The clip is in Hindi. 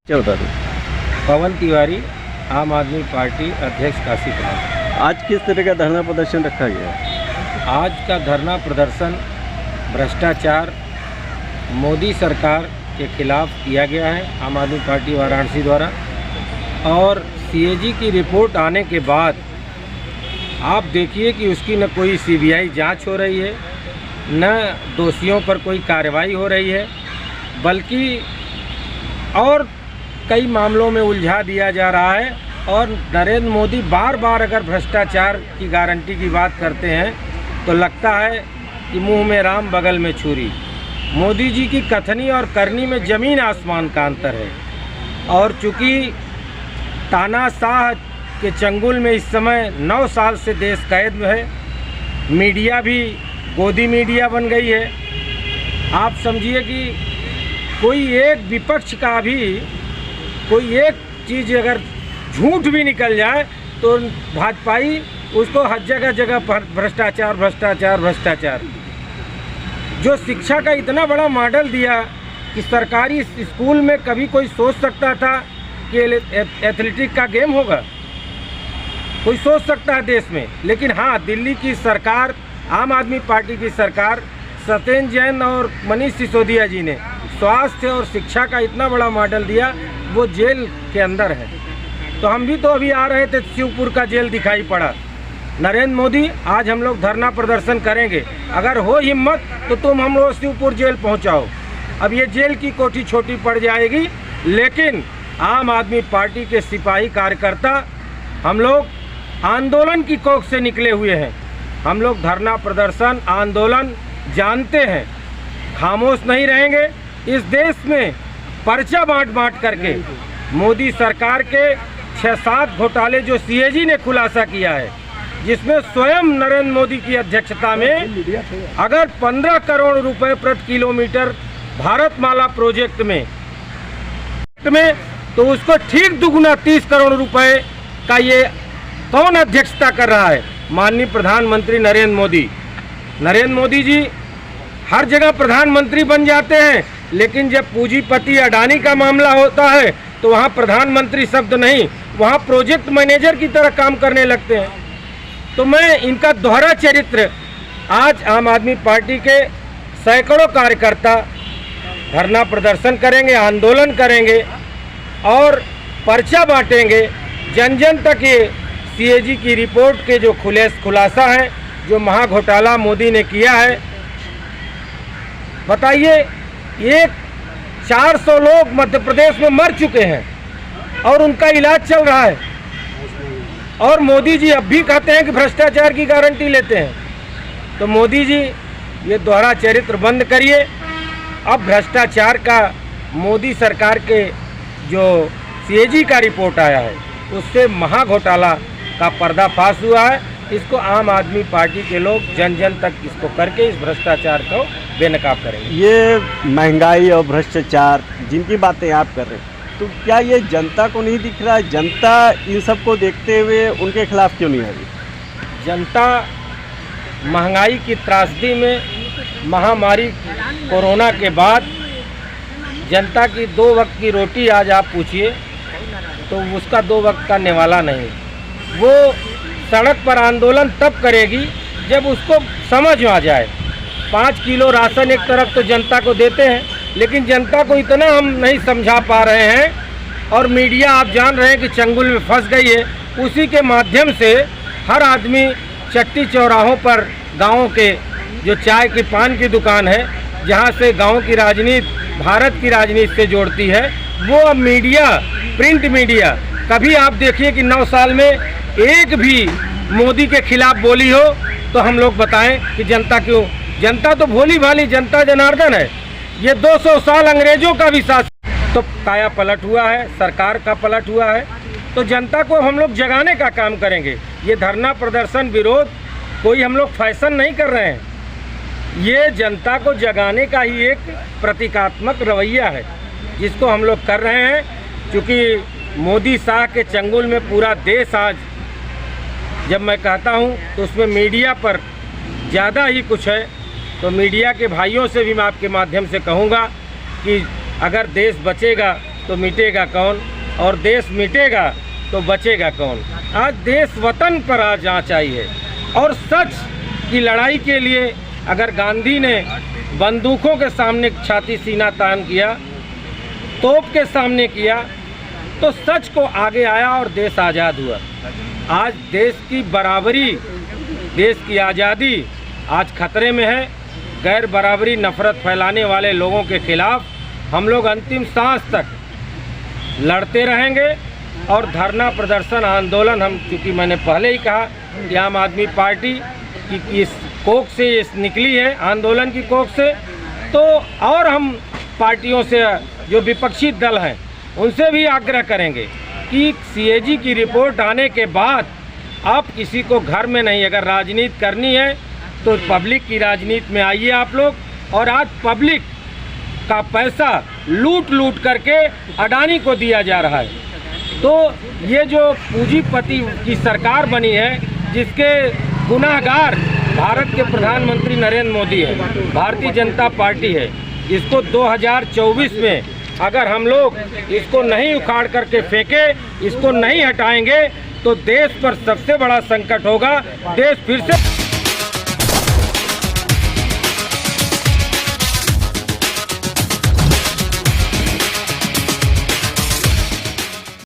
क्या बता दूँ। पवन तिवारी, आम आदमी पार्टी अध्यक्ष काशीपुर। आज किस तरह का धरना प्रदर्शन रखा गया है? आज का धरना प्रदर्शन भ्रष्टाचार मोदी सरकार के खिलाफ किया गया है आम आदमी पार्टी वाराणसी द्वारा। और सीएजी की रिपोर्ट आने के बाद आप देखिए कि उसकी न कोई सीबीआई जांच हो रही है, न दोषियों पर कोई कार्रवाई हो रही है, बल्कि और कई मामलों में उलझा दिया जा रहा है। और नरेंद्र मोदी बार बार अगर भ्रष्टाचार की गारंटी की बात करते हैं तो लगता है कि मुंह में राम बगल में छुरी। मोदी जी की कथनी और करनी में ज़मीन आसमान का अंतर है। और चूँकि तानाशाह के चंगुल में इस समय 9 साल से देश कैद में है, मीडिया भी गोदी मीडिया बन गई है। आप समझिए कि कोई एक विपक्ष का भी कोई एक चीज़ अगर झूठ भी निकल जाए तो भाजपाई उसको हर जगह जगह भ्रष्टाचार भ्रष्टाचार भ्रष्टाचार। जो शिक्षा का इतना बड़ा मॉडल दिया कि सरकारी स्कूल में कभी कोई सोच सकता था कि एथलेटिक का गेम होगा? कोई सोच सकता है देश में? लेकिन हाँ, दिल्ली की सरकार, आम आदमी पार्टी की सरकार, सत्येंद्र जैन और मनीष सिसोदिया जी ने स्वास्थ्य और शिक्षा का इतना बड़ा मॉडल दिया, वो जेल के अंदर है। तो हम भी तो अभी आ रहे थे, शिवपुर का जेल दिखाई पड़ा। नरेंद्र मोदी, आज हम लोग धरना प्रदर्शन करेंगे, अगर हो हिम्मत तो तुम हम लोग शिवपुर जेल पहुंचाओ। अब ये जेल की कोठी छोटी पड़ जाएगी, लेकिन आम आदमी पार्टी के सिपाही कार्यकर्ता हम लोग आंदोलन की कोख से निकले हुए हैं। हम लोग धरना प्रदर्शन आंदोलन जानते हैं, खामोश नहीं रहेंगे। इस देश में पर्चा बांट करके मोदी सरकार के 6-7 घोटाले जो सीएजी ने खुलासा किया है, जिसमें स्वयं नरेंद्र मोदी की अध्यक्षता में अगर 15 करोड़ रुपए प्रति किलोमीटर भारतमाला प्रोजेक्ट में तो उसको ठीक दुगुना 30 करोड़ रुपए का ये कौन अध्यक्षता कर रहा है? माननीय प्रधानमंत्री नरेंद्र मोदी। नरेंद्र मोदी जी हर जगह प्रधानमंत्री बन जाते हैं, लेकिन जब पूंजीपति अडानी का मामला होता है तो वहाँ प्रधानमंत्री शब्द नहीं, वहाँ प्रोजेक्ट मैनेजर की तरह काम करने लगते हैं। तो मैं इनका दोहरा चरित्र, आज आम आदमी पार्टी के सैकड़ों कार्यकर्ता धरना प्रदर्शन करेंगे, आंदोलन करेंगे और पर्चा बांटेंगे। जन जन तक ये सीएजी की रिपोर्ट के जो खुलासा है, जो महाघोटाला मोदी ने किया है, बताइए, 400 लोग मध्य प्रदेश में मर चुके हैं और उनका इलाज चल रहा है। और मोदी जी अब भी कहते हैं कि भ्रष्टाचार की गारंटी लेते हैं। तो मोदी जी, ये दोहरा चरित्र बंद करिए। अब भ्रष्टाचार का मोदी सरकार के जो सीएजी का रिपोर्ट आया है, उससे महाघोटाला का पर्दाफाश हुआ है। इसको आम आदमी पार्टी के लोग जन जन तक इसको करके इस भ्रष्टाचार को बेनकाब करेंगे। ये महंगाई और भ्रष्टाचार जिनकी बातें आप कर रहे हैं, तो क्या ये जनता को नहीं दिख रहा है? जनता इन सब को देखते हुए उनके खिलाफ क्यों नहीं आ रही? जनता महंगाई की त्रासदी में, महामारी कोरोना के बाद जनता की 2 वक्त की रोटी आज आप पूछिए तो उसका 2 वक्त का निवाला नहीं। वो सड़क पर आंदोलन तब करेगी जब उसको समझ में आ जाए। 5 किलो राशन एक तरफ तो जनता को देते हैं, लेकिन जनता को इतना हम नहीं समझा पा रहे हैं। और मीडिया, आप जान रहे हैं कि चंगुल में फंस गई है। उसी के माध्यम से हर आदमी चट्टी चौराहों पर, गाँव के जो चाय की पान की दुकान है, जहाँ से गाँव की राजनीति भारत की राजनीति से जोड़ती है, वो अब मीडिया, प्रिंट मीडिया, कभी आप देखिए कि 9 साल में एक भी मोदी के खिलाफ बोली हो तो हम लोग बताएं कि जनता क्यों? जनता तो भोली भाली जनता जनार्दन है। ये 200 साल अंग्रेजों का भी शासन, तो काया पलट हुआ है, सरकार का पलट हुआ है। तो जनता को हम लोग जगाने का काम करेंगे। ये धरना प्रदर्शन विरोध कोई हम लोग फैशन नहीं कर रहे हैं, ये जनता को जगाने का ही एक प्रतीकात्मक रवैया है जिसको हम लोग कर रहे हैं। क्योंकि मोदी शाह के चंगुल में पूरा देश आज, जब मैं कहता हूं तो उसमें मीडिया पर ज़्यादा ही कुछ है। तो मीडिया के भाइयों से भी मैं आपके माध्यम से कहूँगा कि अगर देश बचेगा तो मिटेगा कौन, और देश मिटेगा तो बचेगा कौन। आज देश वतन पर आज आँच आई है, और सच की लड़ाई के लिए अगर गांधी ने बंदूकों के सामने छाती सीना तान किया, तोप के सामने किया, तो सच को आगे आया और देश आज़ाद हुआ। आज देश की बराबरी, देश की आज़ादी आज खतरे में है। गैर बराबरी, नफरत फैलाने वाले लोगों के खिलाफ हम लोग अंतिम सांस तक लड़ते रहेंगे। और धरना प्रदर्शन आंदोलन, हम चूँकि मैंने पहले ही कहा कि आम आदमी पार्टी की इस कोख से इस निकली है, आंदोलन की कोख से, तो और हम पार्टियों से, जो विपक्षी दल हैं, उनसे भी आग्रह करेंगे कि सीएजी की रिपोर्ट आने के बाद आप किसी को घर में नहीं, अगर राजनीति करनी है तो पब्लिक की राजनीति में आइए आप लोग। और आज पब्लिक का पैसा लूट लूट करके अडानी को दिया जा रहा है। तो ये जो पूंजीपति की सरकार बनी है, जिसके गुनाहगार भारत के प्रधानमंत्री नरेंद्र मोदी है, भारतीय जनता पार्टी है, इसको 2024 में अगर हम लोग इसको नहीं उखाड़ करके फेंके, इसको नहीं हटाएंगे, तो देश पर सबसे बड़ा संकट होगा। देश फिर से